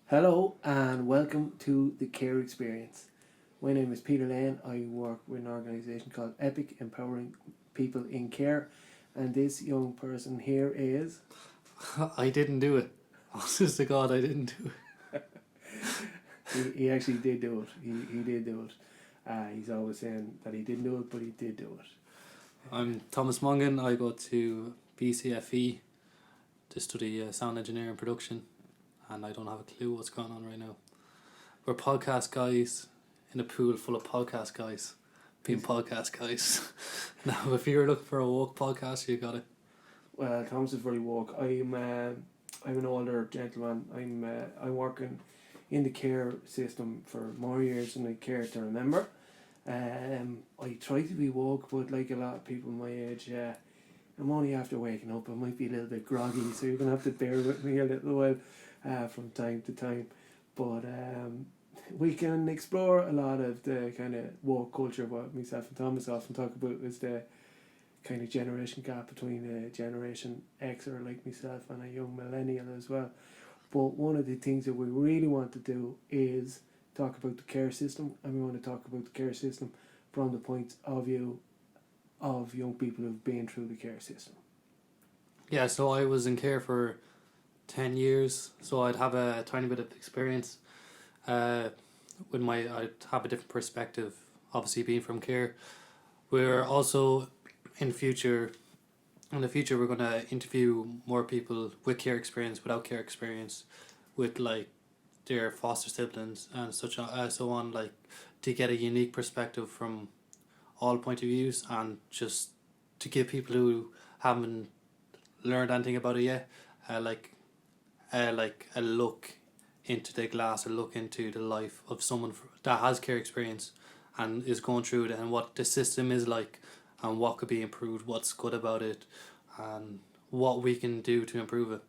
Hello and welcome to the Care Experience. My name is Peter Lane. I work with an organisation called Epic, empowering people in care, and this young person here is... I didn't do it. Honest to God, I didn't do it. he actually did do it. He did do it. He's always saying that he didn't do it, but he did do it. I'm Thomas Mongan. I go to BCFE to study sound engineering and production, and I don't have a clue what's going on right now. We're podcast guys in a pool full of podcast guys being podcast guys. Now, if you're looking for a woke podcast, you got it. Well, Thomas is very woke. I'm an older gentleman. I'm working in the care system for more years than I care to remember. I try to be woke, but like a lot of people my age, I'm only after waking up. I might be a little bit groggy, so you're gonna have to bear with me a little while from time to time. But we can explore a lot of the kind of woke culture. What myself and Thomas often talk about is the kind of generation gap between a Generation Xer like myself and a young millennial as well. But one of the things that we really want to do is talk about the care system, and we want to talk about the care system from the point of view of young people who've been through the care system. Yeah, so I was in care for 10 years, so I'd have a tiny bit of experience. I'd have a different perspective, obviously being from care. We're also in the future we're going to interview more people with care experience, without care experience, with like their foster siblings and so on, like to get a unique perspective from all point of views, and just to give people who haven't learned anything about it yet like a look into the glass, a look into the life of someone that has care experience and is going through it, and what the system is like, and what could be improved, what's good about it, and what we can do to improve it.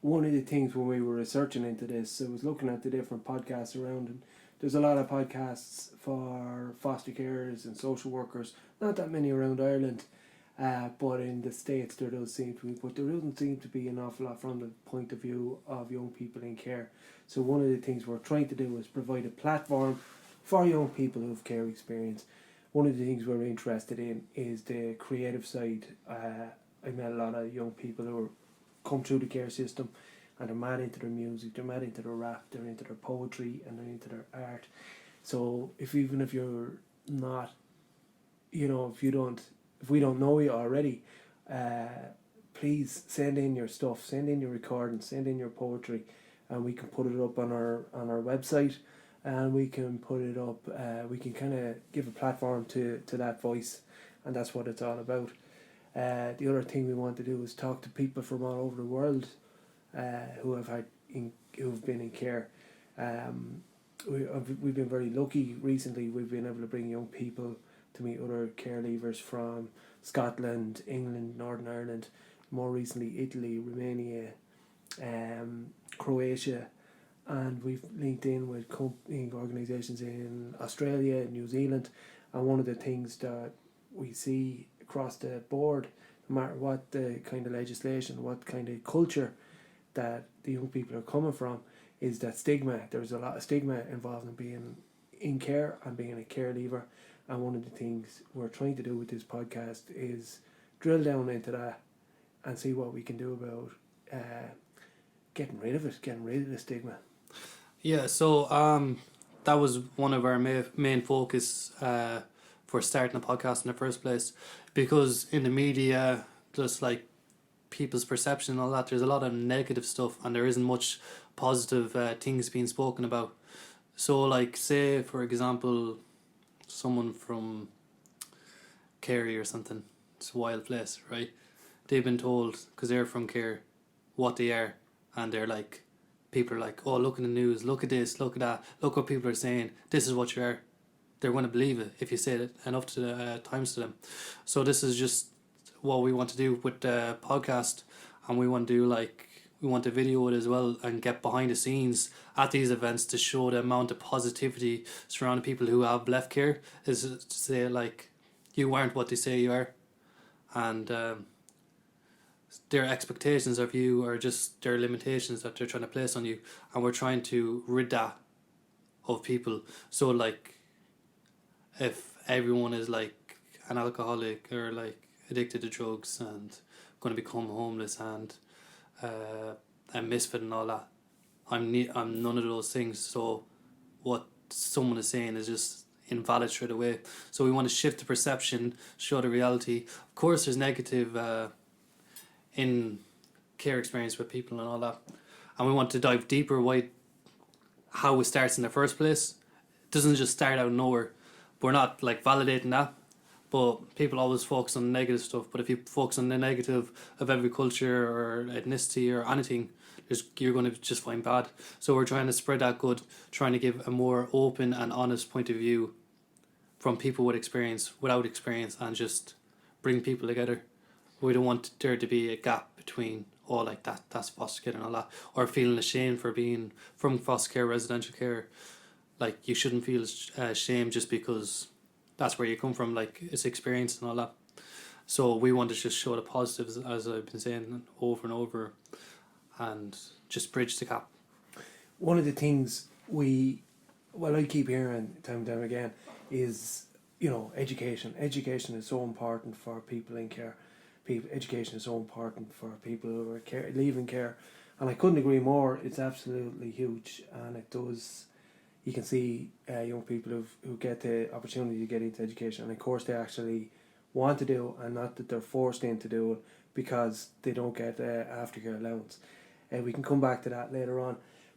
One of the things when we were researching into this, I was looking at the different podcasts around, and there's a lot of podcasts for foster carers and social workers, not that many around Ireland, but in the States there does seem to be, but there doesn't seem to be an awful lot from the point of view of young people in care. So one of the things we're trying to do is provide a platform for young people who have care experience. One of the things we're interested in is the creative side. I met a lot of young people who come through the care system, and they're mad into their music, they're mad into their rap, they're into their poetry, and they're into their art. So if you're not, if we don't know you already, please send in your stuff, send in your recordings, send in your poetry, and we can put it up on our website, and we can put it up, we can kind of give a platform to that voice, and that's what it's all about. The other thing we want to do is talk to people from all over the world who've been in care. We've been very lucky recently. We've been able to bring young people to meet other care leavers from Scotland, England, Northern Ireland, more recently Italy, Romania, Croatia, and we've linked in with organisations in Australia, New Zealand. And one of the things that we see across the board, no matter what the kind of legislation, what kind of culture that the young people are coming from, is that stigma. There's a lot of stigma involved in being in care and being a care leaver. And one of the things we're trying to do with this podcast is drill down into that and see what we can do about getting rid of the stigma. Yeah, so that was one of our main focus for starting a podcast in the first place, because in the media, just like people's perception and all that, there's a lot of negative stuff, and there isn't much positive things being spoken about. So like, say for example, someone from Kerry or something, it's a wild place, right? They've been told, because they're from Kerry, what they are, and they're like, people are like, oh, look in the news, look at this, look at that, look what people are saying, this is what you are. They're going to believe it if you say it enough times to them. So this is just what we want to do with the podcast, and we want to video it as well and get behind the scenes at these events to show the amount of positivity surrounding people who have left care, is to say like, you aren't what they say you are. And their expectations of you or just their limitations that they're trying to place on you, and we're trying to rid that of people. So like, if everyone is like an alcoholic or like addicted to drugs and going to become homeless and a misfit and all that, I'm none of those things. So what someone is saying is just invalid straight away. So we want to shift the perception, show the reality. Of course, there's negative in care experience with people and all that, and we want to dive deeper how it starts in the first place. It doesn't just start out of nowhere. We're not like validating that, but people always focus on the negative stuff. But if you focus on the negative of every culture or ethnicity or anything, you're going to just find bad. So we're trying to spread that good, trying to give a more open and honest point of view from people with experience, without experience, and just bring people together. We don't want there to be a gap between like that's foster care and all that, or feeling ashamed for being from foster care, residential care. Like, you shouldn't feel shame just because that's where you come from. Like, it's experience and all that. So we want to just show the positives, as I've been saying over and over, and just bridge the gap. One of the things I keep hearing time and time again is, education. Education is so important for people in care. Education is so important for people who are leaving care, and I couldn't agree more. It's absolutely huge, and it does. You can see young people who get the opportunity to get into education, and of course they actually want to do, and not that they're forced into do it because they don't get aftercare allowance. We can come back to that later on.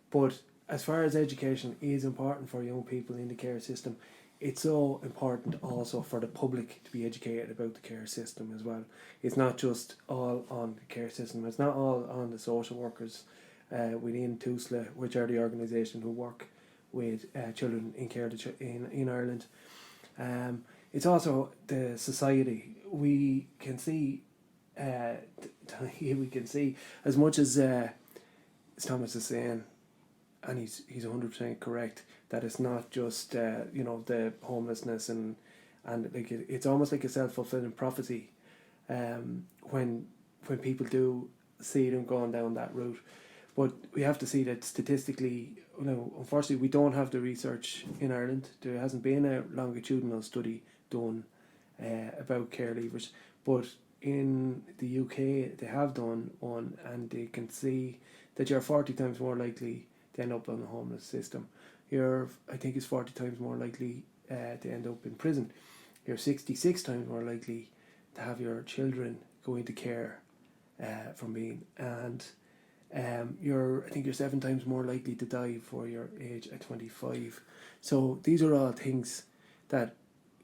But as far as education is important for young people in the care system, it's so important also for the public to be educated about the care system as well. It's not just all on the care system. It's not all on the social workers within TUSLA, which are the organisation who work with children in care in Ireland. It's also the society. We can see as much as Thomas is saying, and he's 100% correct, that it's not just the homelessness and like it's almost like a self-fulfilling prophecy when people do see them going down that route. But we have to see that statistically, unfortunately, we don't have the research in Ireland. There hasn't been a longitudinal study done about care leavers, but in the UK they have done one, and they can see that you're 40 times more likely to end up on the homeless system. I think it's 40 times more likely to end up in prison. You're 66 times more likely to have your children go into care from being, and I think you're 7 times more likely to die before your age at 25. So these are all things that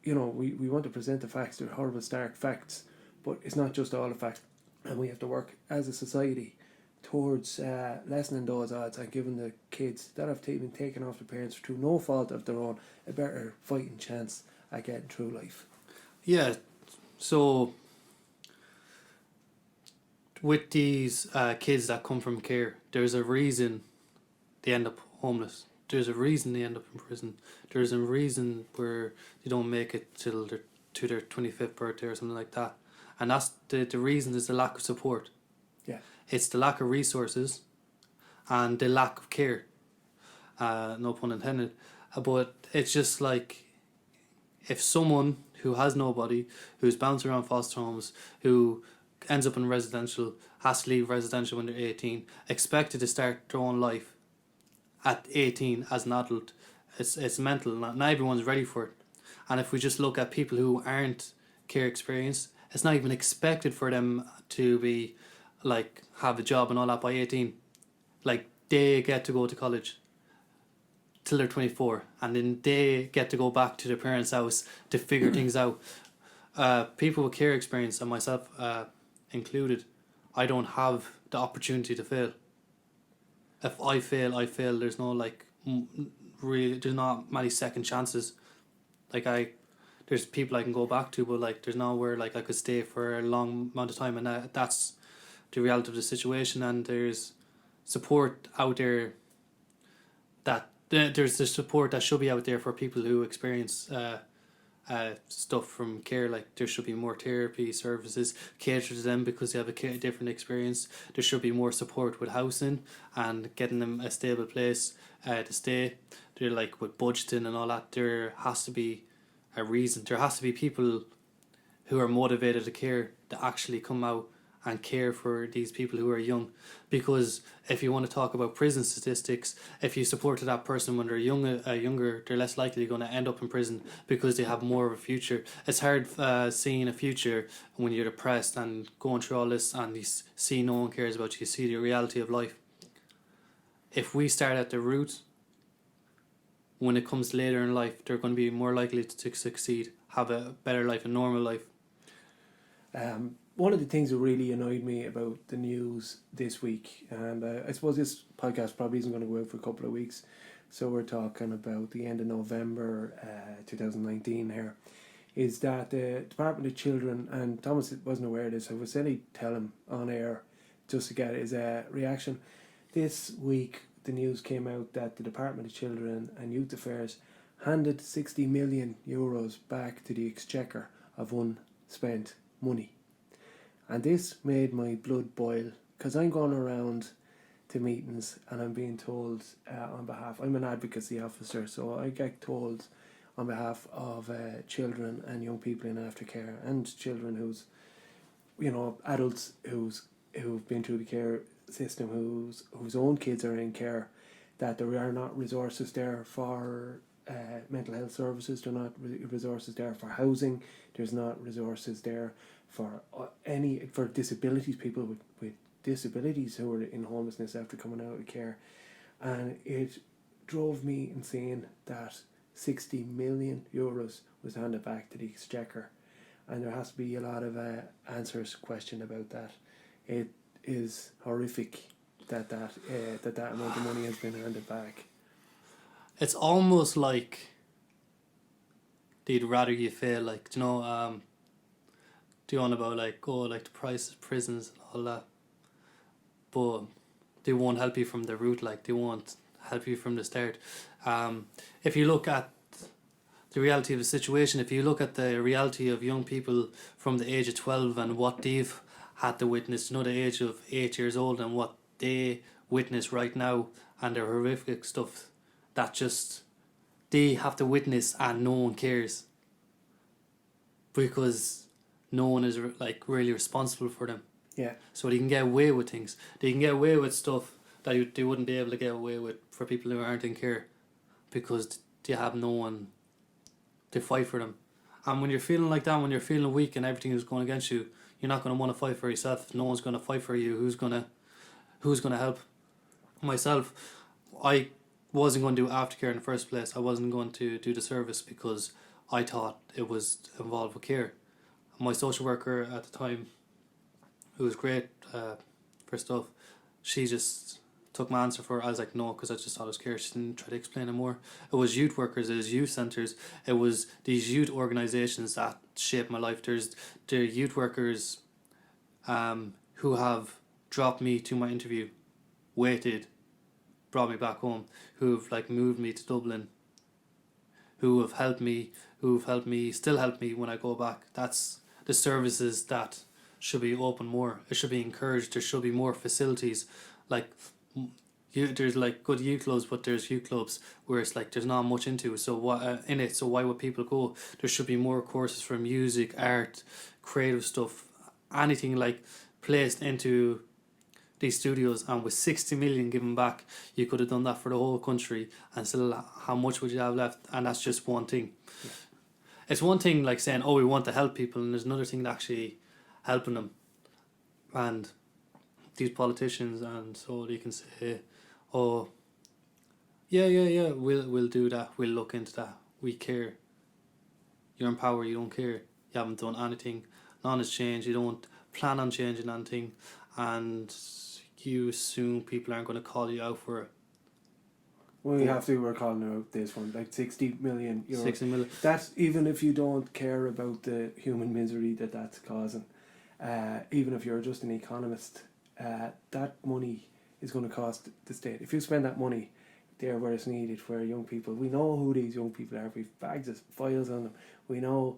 we want to present the facts. They're horrible, stark facts, but it's not just all the facts, and we have to work as a society towards lessening those odds and giving the kids that have been taken off the parents through no fault of their own a better fighting chance at getting through life. Yeah, so with these kids that come from care, there's a reason they end up homeless. There's a reason they end up in prison. There's a reason where they don't make it to their 25th birthday or something like that. And that's the reason is the lack of support. Yeah. It's the lack of resources and the lack of care. No pun intended. But it's just like, if someone who has nobody, who's bouncing around foster homes, who ends up in residential, has to leave residential when they're 18, expected to start their own life at 18 as an adult, it's mental. Not everyone's ready for it. And if we just look at people who aren't care experienced, it's not even expected for them to be like have a job and all that by 18. Like, they get to go to college till they're 24, and then they get to go back to their parents' house to figure things out. People with care experience, and myself included, I don't have the opportunity to fail. If I fail, I fail. There's no really, there's not many second chances. There's people I can go back to, but there's nowhere I could stay for a long amount of time, and that's the reality of the situation. And there's support out there there's the support that should be out there for people who experience stuff from care. Like there should be more therapy services catered to them because they have a different experience. There should be more support with housing and getting them a stable place to stay. They're like with budgeting and all that. There has to be a reason. There has to be people who are motivated to care to actually come out and care for these people who are young. Because if you want to talk about prison statistics, if you supported that person when they're younger, they're less likely going to end up in prison because they have more of a future. It's hard seeing a future when you're depressed and going through all this and you see no one cares about you, you see the reality of life. If we start at the root, when it comes later in life, they're going to be more likely to succeed, have a better life, a normal life. One of the things that really annoyed me about the news this week, and I suppose this podcast probably isn't going to go out for a couple of weeks, so we're talking about the end of November 2019 here, is that the Department of Children, and Thomas wasn't aware of this, I was only tell him on air just to get his reaction. This week the news came out that the Department of Children and Youth Affairs handed 60 million euros back to the Exchequer of unspent money. And this made my blood boil, because I'm going around to meetings and I'm being told on behalf, I'm an advocacy officer, so I get told on behalf of children and young people in aftercare and children who's, adults who've been through the care system, whose own kids are in care, that there are not resources there for mental health services, there are not resources there for housing, there's not resources there for for disabilities, people with disabilities who are in homelessness after coming out of care. And it drove me insane that 60 million euros was handed back to the Exchequer, and there has to be a lot of answers questioned about that. It is horrific that amount of money has been handed back. It's almost like they'd rather you fail, like, do you on about like the price of prisons and all that, but they won't help you from the root, like they won't help you from the start. If you look at the reality of the situation, if you look at the reality of young people from the age of 12 and what they've had to witness, the age of 8 years old, and what they witness right now and the horrific stuff that just they have to witness and no one cares because no one is really responsible for them. Yeah. So they can get away with things. They can get away with stuff that they wouldn't be able to get away with for people who aren't in care because they have no one to fight for them. And when you're feeling like that, when you're feeling weak and everything is going against you, you're not going to want to fight for yourself. No one's going to fight for you. Who's going to help? Myself, I wasn't going to do aftercare in the first place. I wasn't going to do the service because I thought it was involved with care. My social worker at the time, who was great for stuff, she just took my answer for it. I was like, no, because I just thought it was care. She didn't try to explain it more. It was youth workers, it was youth centres, it was these youth organisations that shaped my life. There are youth workers who have dropped me to my interview, waited, brought me back home, who've moved me to Dublin, who have helped me, still help me when I go back. That's the services that should be open more. It should be encouraged. There should be more facilities. There's good youth clubs, but there's youth clubs where it's there's not much into. So why would people go? There should be more courses for music, art, creative stuff, anything placed into these studios. And with 60 million given back, you could have done that for the whole country, and still how much would you have left? And that's just one thing. Yeah. It's one thing saying, we want to help people, and there's another thing actually helping them. And these politicians and so they can say, we'll do that, we'll look into that, we care. You're in power, you don't care, you haven't done anything, none has changed, you don't plan on changing anything, and you assume people aren't going to call you out for it. We're calling out this one, 60 million euros. 60 million. That's even if you don't care about the human misery that's causing. Even if you're just an economist, that money is going to cost the state. If you spend that money, there where it's needed, where young people, we know who these young people are, we've bags of files on them, we know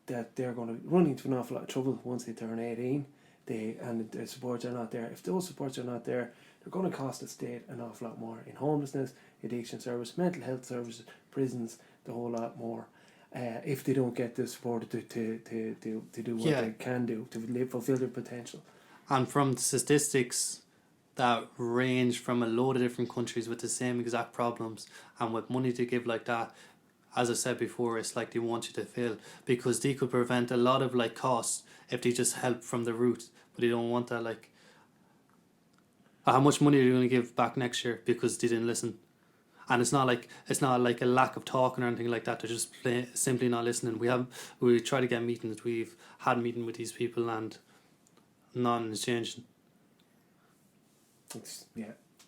that they're going to run into an awful lot of trouble once they turn 18, and the supports are not there. If those supports are not there, they're going to cost the state an awful lot more in homelessness, addiction service, mental health services, prisons, the whole lot more. If they don't get the support to do what they can do, to fulfill their potential. And from statistics that range from a load of different countries with the same exact problems, and with money to give like that, as I said before, it's like they want you to fail, because they could prevent a lot of like costs if they just help from the root, but they don't want that. Like, how much money are you going to give back next year because they didn't listen? And it's not like a lack of talking or anything like that. They're just simply not listening. We try to get meetings. We've had a meeting with these people and none is changing.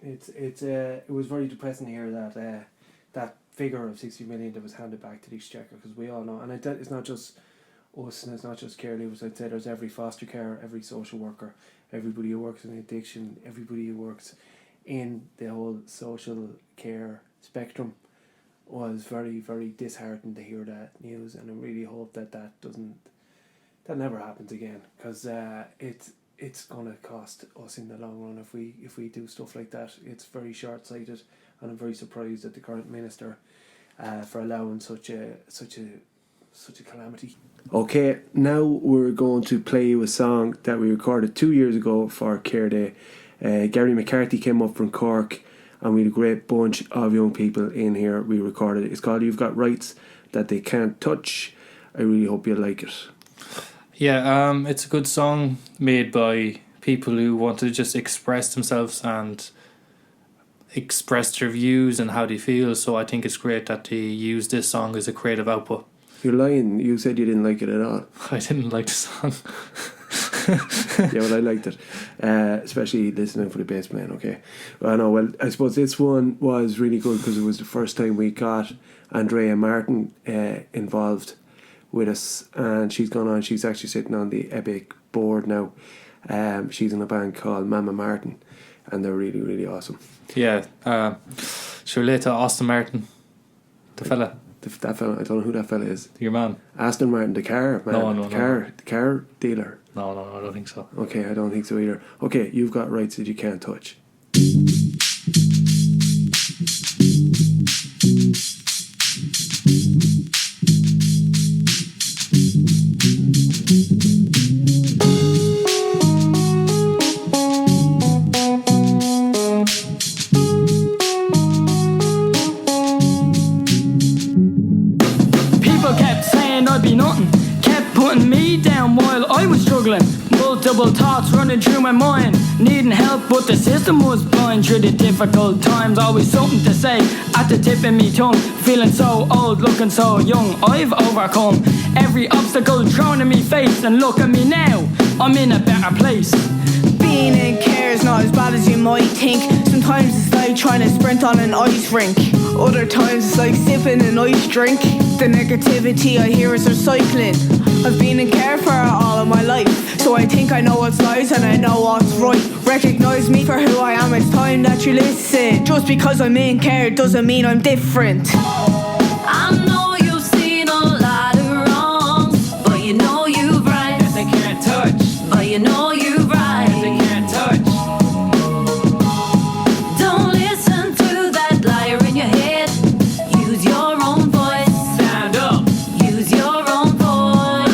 It was very depressing to hear that that figure of 60 million that was handed back to the Exchequer, because we all know, and it's not just us, and it's not just care leavers. I'd say there's every foster carer, every social worker, everybody who works in addiction, everybody who works in the whole social care spectrum was very, very disheartened to hear that news, and I really hope that never happens again, because it's gonna cost us in the long run if we do stuff like that. It's very short-sighted, and I'm very surprised at the current minister for allowing such a calamity. Okay, now we're going to play you a song that we recorded 2 years ago for Care Day. Gary McCarthy came up from Cork, and we had a great bunch of young people in here. We recorded it. It's called You've Got Rights That They Can't Touch. I really hope you like it. Yeah, it's a good song made by people who want to just express themselves and express their views and how they feel. So I think it's great that they use this song as a creative output. You're lying. You said you didn't like it at all. I didn't like the song. Yeah, well, I liked it, especially listening for the bass playing. Okay, I suppose this one was really good because it was the first time we got Andrea Martin involved with us, and she's gone on. She's actually sitting on the Epic board now. She's in a band called Mama Martin, and they're really, really awesome. Yeah, she related to Austin Martin, the fella. That fella, I don't know who that fella is. Your man. Aston Martin, the car man. The car dealer. No, I don't think so. Okay, I don't think so either. Okay, You've Got Rights That You Can't Touch. People kept saying I'd be nothing, kept putting me down while I was struggling. Multiple thoughts running through my mind, needing help but the system was blind. Through the difficult times, always something to say at the tip of me tongue. Feeling so old, looking so young, I've overcome every obstacle thrown in me face, and look at me now, I'm in a better place. Being in care is not as bad as you might think. Sometimes it's like trying to sprint on an ice rink. Other times it's like sipping an ice drink. The negativity I hear is recycling. I've been in care for all of my life, so I think I know what's lies and I know what's right. Recognise me for who I am, it's time that you listen. Just because I'm in care doesn't mean I'm different. I know you've seen a lot of wrongs, but you know you've right that they can't touch. But you know you've right that they can't touch. Don't listen to that liar in your head. Use your own voice. Stand up. Use your own voice.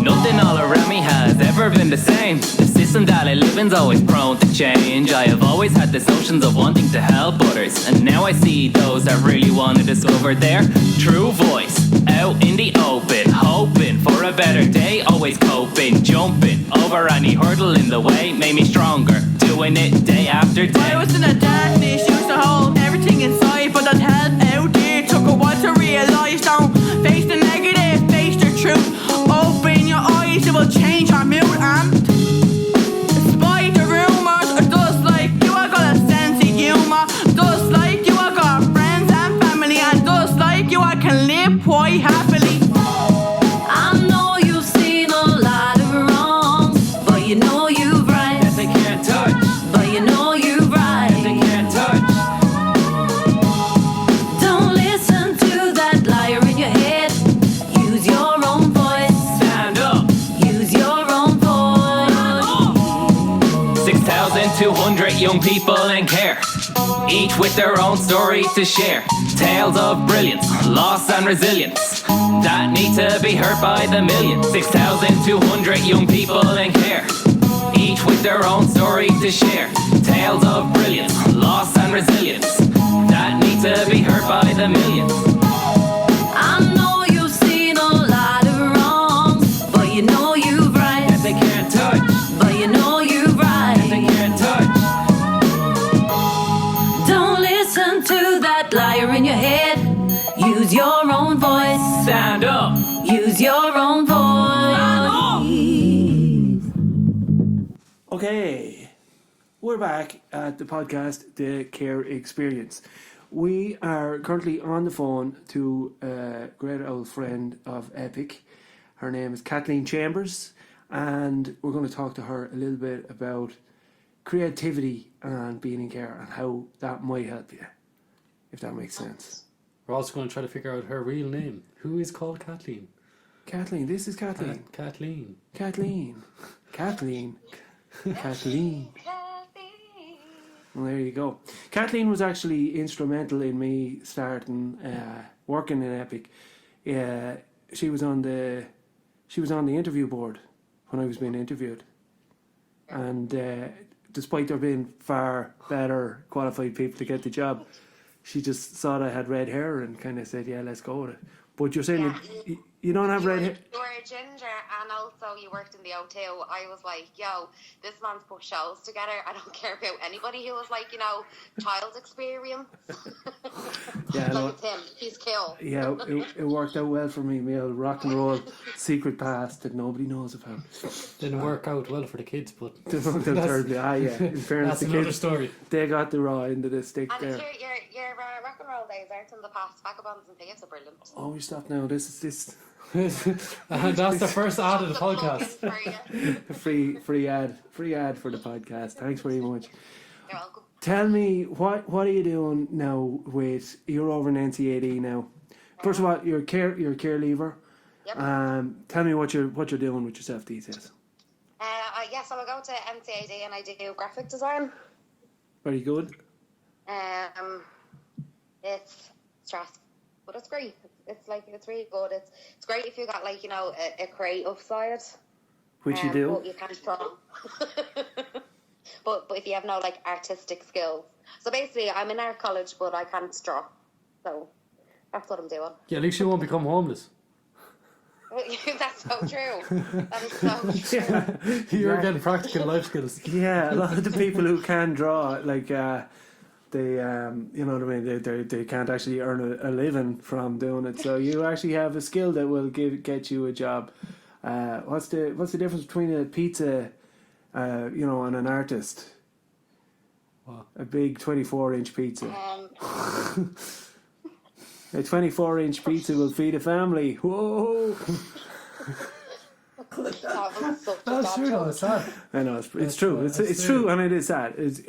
Nothing all around me has ever been the same. The system that I live in's always prone to change. I have always had this notions of wanting to help others, and now I see those that really want to discover their true voice out in the open, hoping for a better day, always coping, jumping over any hurdle in the way, made me stronger, doing it day after day. I was in a darkness, used to hold everything inside, but that help out there took a while to realise. Don't face the negative, face the truth. Open your eyes, it will change your mood. And despite the rumours, or just like you, I got a sense of humour. Just like you, I got friends and family, and just like you, I can live quite happily. I know you've seen a lot of wrongs, but you know you've right That they can't touch. But you know you've right That they can't touch. people and care, each with their own story to share. Tales of brilliance, loss and resilience that need to be heard by the millions. 6,200 young people and care, each with their own story to share. Tales of brilliance, loss and resilience that need to be heard by the millions. I know you've seen a lot of wrongs, but you know you've right. That they can't touch, But you know you've right. that they can't touch. Don't listen to that liar in your head. Use your own voice. Stand up. Use your own voice. Okay, we're back at the podcast, The Care Experience. We are currently on the phone to a great old friend of Epic. Her name is Kathleen Chambers, and we're going to talk to her a little bit about creativity and being in care and how that might help you, if that makes sense. We're also going to try to figure out her real name. Who is called Kathleen? Kathleen, this is Kathleen. Kathleen. Kathleen. Kathleen. Kathleen. Well, there you go. Kathleen was actually instrumental in me starting working in Epic. She was on the interview board when I was being interviewed, and despite there being far better qualified people to get the job, she just thought I had red hair and kind of said, "Yeah, let's go with it." But you're saying you don't have red hair. You were a ginger, and also you worked in the O2. I was like, yo, this man's put shows together. I don't care about anybody who was like, child experience. Yeah, like it's him. He's cool. Yeah, it worked out well for me. My old rock and roll secret past that nobody knows about. Didn't work out well for the kids, but Terribly. Yeah. In fairness, that's the another kids, story. they got the raw end of the stick And there. your rock and roll days aren't in the past. Vagabonds and thieves are brilliant. Oh, we stop now. This is That's the first ad of the podcast. For you. free ad for the podcast. Thanks very much. You're welcome. Tell me what are you doing now? With you're over in NCAD now. First of all, you're a care leaver. Yep. Tell me what you're doing with yourself these days. Yes, I will go to NCAD and I do graphic design. Very good. It's stressful, but it's great. It's really good. It's great if you got a creative side. Which you do. But you can't draw. but if you have no artistic skills. So basically I'm in art college but I can't draw. So that's what I'm doing. Yeah, at least you won't become homeless. That's so true. That is so true. Yeah. You're getting practical life skills. Yeah, a lot of the people who can draw, they you know what I mean, they can't actually earn a living from doing it. So you actually have a skill that will get you a job. What's the difference between a pizza, and an artist? What? A big 24-inch pizza. A 24-inch pizza will feed a family. Whoa! That's true, though. It's sad. I know it's true. It's true, and it is sad. It's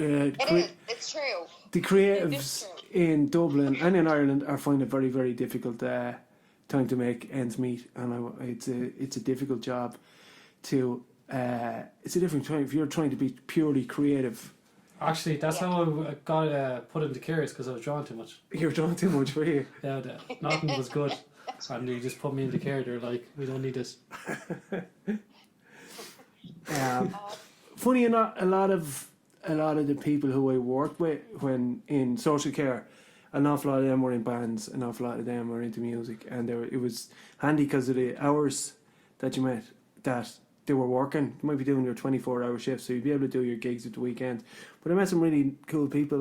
true. The creatives in Dublin and in Ireland are finding it very, very difficult time to make ends meet, and it's a difficult job to. It's a different time if you're trying to be purely creative. Actually, that's how I got put into cares, because I was drawing too much. You're drawing too much, were you? Yeah, nothing was good. And they just put me into care. They're like, we don't need this. Funny enough, a lot of the people who I worked with when in social care, an awful lot of them were in bands, an awful lot of them were into music, and it was handy because of the hours that you met that they were working. You might be doing your 24-hour shifts, so you'd be able to do your gigs at the weekend. But I met some really cool people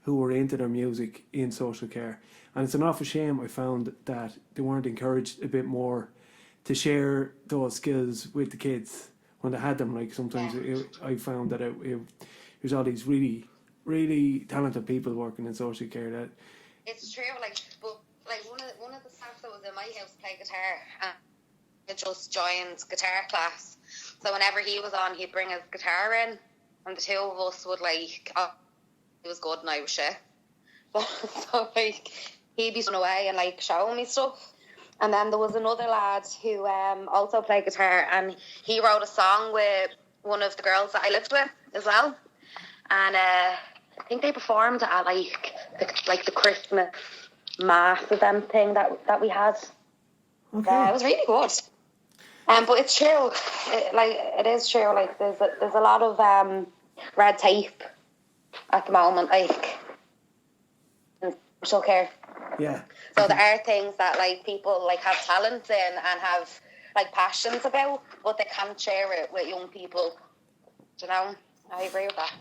who were into their music in social care, and it's an awful shame I found that they weren't encouraged a bit more to share those skills with the kids when they had them. Like sometimes I found that there's all these really, really talented people working in social care that It's true. One of the staff that was in my house played guitar. I just joined guitar class, so whenever he was on, he'd bring his guitar in, and the two of us would he was good and I was shit. So he'd be running away and showing me stuff. And then there was another lad who also played guitar, and he wrote a song with one of the girls that I lived with as well. and I think they performed at like the Christmas mass event thing that we had. Okay. It was really good. But it's true, it is true. Like there's a lot of red tape at the moment, like in social care. Yeah. So there are things that like people like have talent in and have like passions about, but they can't share it with young people. Do you know? I agree with that.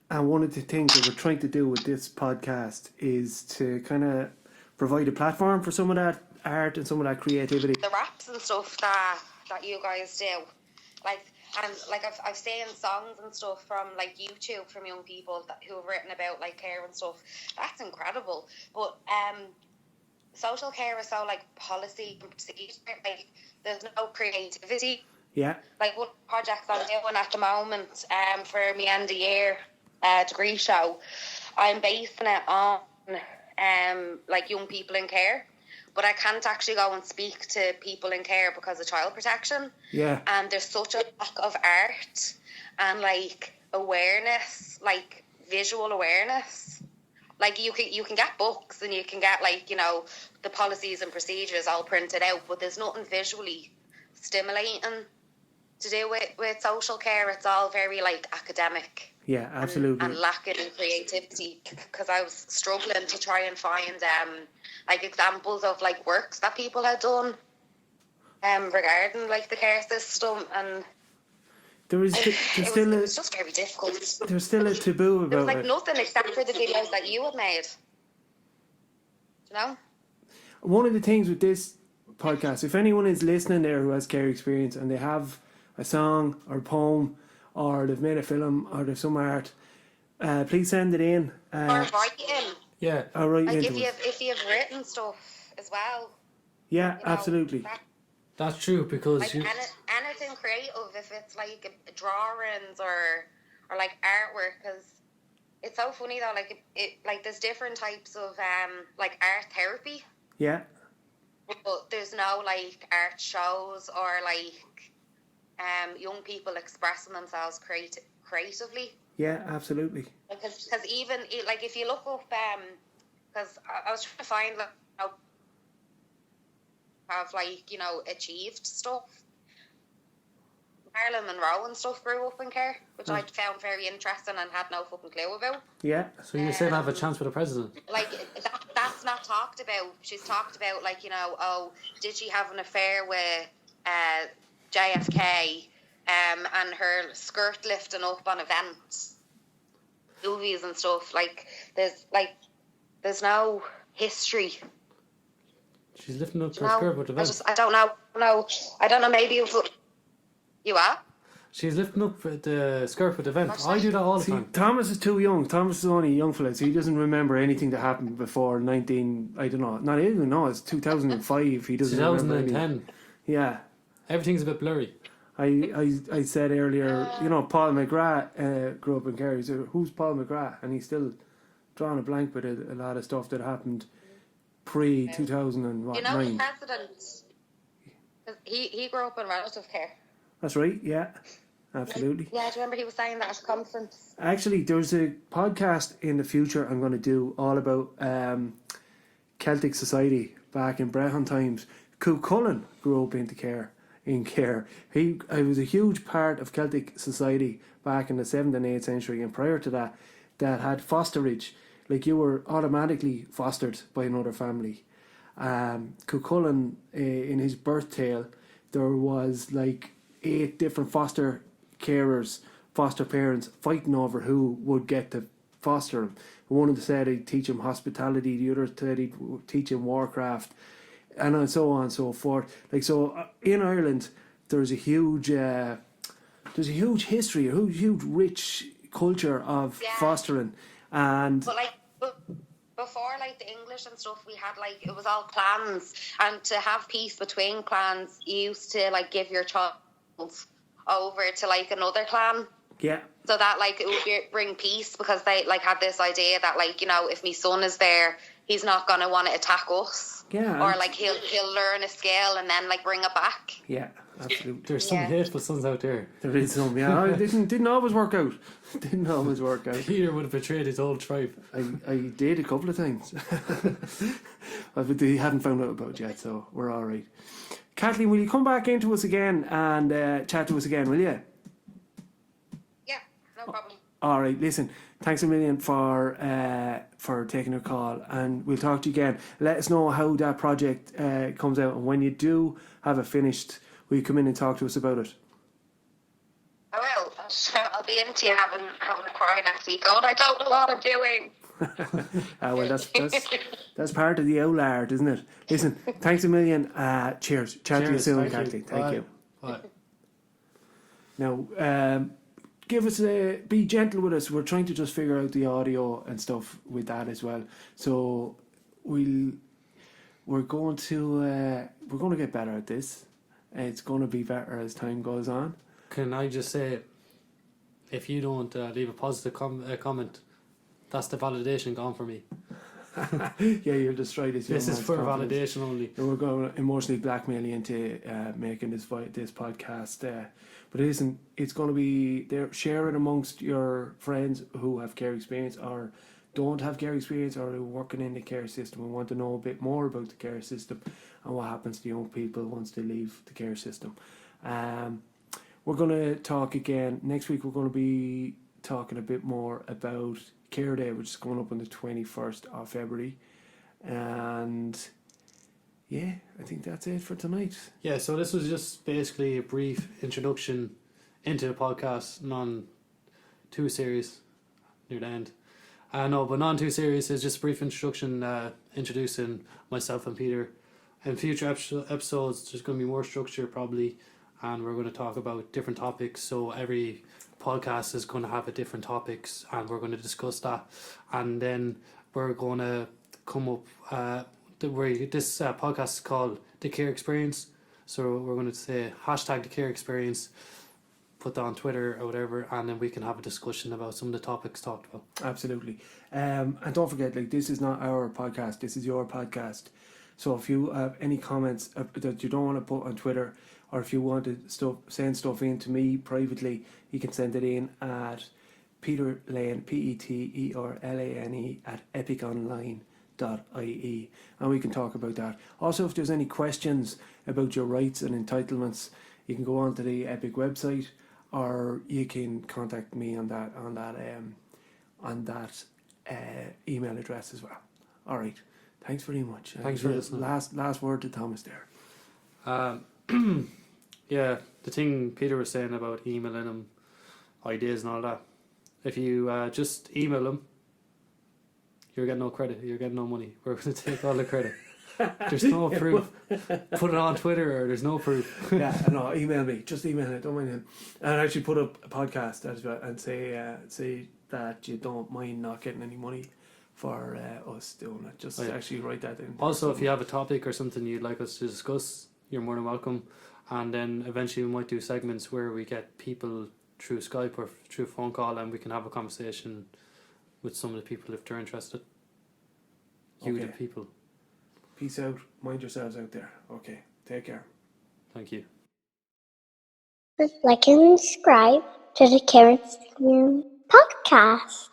And one of the things that we're trying to do with this podcast is to kind of provide a platform for some of that art and some of that creativity. The raps and stuff that you guys do, like, and like I've seen songs and stuff from like YouTube from young people who have written about like care and stuff. That's incredible. But social care is so like policy and procedure. Like there's no creativity. Yeah. Like one project I'm doing at the moment for my end of year degree show, I'm basing it on like young people in care, but I can't actually go and speak to people in care because of child protection. Yeah. And there's such a lack of art and like awareness, like visual awareness. Like you can get books and you can get like, you know, the policies and procedures all printed out, but there's nothing visually stimulating to do with social care. It's all very like academic. Yeah, absolutely. And lacking in creativity, because I was struggling to try and find like examples of like works that people had done regarding like the care system, and it's just very difficult. There's still a taboo about it. There was like nothing except for the videos that you had made. You know? One of the things with this podcast, if anyone is listening there who has care experience and they have a song or a poem or they've made a film or they've some art, please send it in. Or write in. Yeah, I'll write like into it. if you've written stuff as well. Yeah, you know, absolutely. That's true, because like anything creative, if it's like drawings or like artwork, because it's so funny though. Like it like there's different types of like art therapy. Yeah. But there's no like art shows or like young people expressing themselves creatively. Yeah, absolutely. Because even like if you look up, because I was trying to find like how have like, you know, achieved stuff. Marilyn Monroe and stuff grew up in care, which I found very interesting and had no fucking clue about. Yeah. So you're saying I have a chance with the president? Like that's not talked about. She's talked about like, you know, oh, did she have an affair with JFK, and her skirt lifting up on events, movies and stuff. Like there's no history. She's lifting up her skirt with events. I don't know. No, I don't know. Maybe you are. She's lifting up the skirt with events. I do that all the time. Thomas is too young. Thomas is only a young fella, so he doesn't remember anything that happened before 19. I don't know. Not even no. It's 2005. He doesn't remember anything. 2010. Yeah. Everything's a bit blurry. I said earlier, you know, Paul McGrath grew up in Kerry. He said, who's Paul McGrath? And he's still drawing a blank with a lot of stuff that happened pre-2009. You know the president? He grew up in relative care. That's right, yeah. Absolutely. Yeah, do you remember he was saying that at a conference? Actually, there's a podcast in the future I'm going to do all about Celtic society back in Brehon times. Cuchulainn grew up in care. He was a huge part of Celtic society back in the 7th and 8th century, and prior to that had fosterage. Like you were automatically fostered by another family. Cuchulainn, in his birth tale, there was like 8 different foster carers, foster parents fighting over who would get to foster him. One of them said he'd teach him hospitality, the other said he'd teach him warcraft, and so on and so forth. Like so, in Ireland, there's a huge history, a huge rich culture of fostering, and. But like before, like the English and stuff, we had like it was all clans, and to have peace between clans, you used to like give your child over to like another clan. Yeah. So that like it would bring peace, because they like had this idea that like, you know, if my son is there, he's not gonna want to attack us. Yeah. Or like he'll learn a skill and then like bring it back. Yeah, absolutely. There's some Yeah. hateful sons out there. There is some, yeah. It didn't always work out. Didn't always work out. Peter would have betrayed his whole tribe. I did a couple of times. But they haven't found out about it yet, so we're all right. Kathleen, will you come back into us again and chat to us again, will you? Yeah, no problem. All right, listen, thanks a million for taking your call, and we'll talk to you again. Let us know how that project comes out, and when you do have it finished, will you come in and talk to us about it? I will. I'll be into you having a cry next week. God, I don't know what I'm doing. Well, that's part of the Oulard, isn't it? Listen, thanks a million. Cheers. Chat to you Cheers, soon, thank Kathleen. you. Thank Bye. you. Bye. Now, give us be gentle with us. We're trying to just figure out the audio and stuff with that as well. So we're going to get better at this. It's going to be better as time goes on. Can I just say, if you don't leave a positive comment, that's the validation gone for me. Yeah, you'll destroy this. This is for validation only. And we're going to emotionally blackmail you into making this podcast. But it isn't. It's going to be there. Share it amongst your friends who have care experience or don't have care experience or are working in the care system and want to know a bit more about the care system and what happens to young people once they leave the care system. We're going to talk again next week. We're going to be talking a bit more about Care Day, which is going up on the 21st of February. And yeah, I think that's it for tonight. Yeah, so this was just basically a brief introduction into the podcast, non too serious near the end. No, but non too serious is just a brief introduction, introducing myself and Peter. In future episodes, there's going to be more structure probably, and we're going to talk about different topics. So every podcast is going to have a different topics, and we're going to discuss that, and then we're going to come up. This podcast is called The Care Experience, so we're going to say hashtag The Care Experience, put that on Twitter or whatever, and then we can have a discussion about some of the topics talked about. Absolutely. And don't forget, like, this is not our podcast, this is your podcast. So if you have any comments that you don't want to put on Twitter, or if you want to send stuff in to me privately, you can send it in at Peter Lane, PETERLANE at epiconline.ie, and we can talk about that. Also, if there's any questions about your rights and entitlements, you can go on to the Epic website, or you can contact me on that email address as well. All right, thanks very much. Thanks for listening. Last word to Thomas there. Yeah, the thing Peter was saying about emailing him ideas and all that. If you just email him, you're getting no credit. You're getting no money. We're going to take all the credit. There's no proof. Put it on Twitter, or there's no proof. Yeah, no, email me. Just email it. Don't mind him. And actually put up a podcast as well and say that you don't mind not getting any money for us doing it. Just actually write that in. Also, if you have a topic or something you'd like us to discuss, you're more than welcome. And then eventually we might do segments where we get people through Skype or through phone call, and we can have a conversation with some of the people if they're interested. You, Okay. the people. Peace out. Mind yourselves out there. Okay. Take care. Thank you. Like and subscribe to the Caresystem podcast.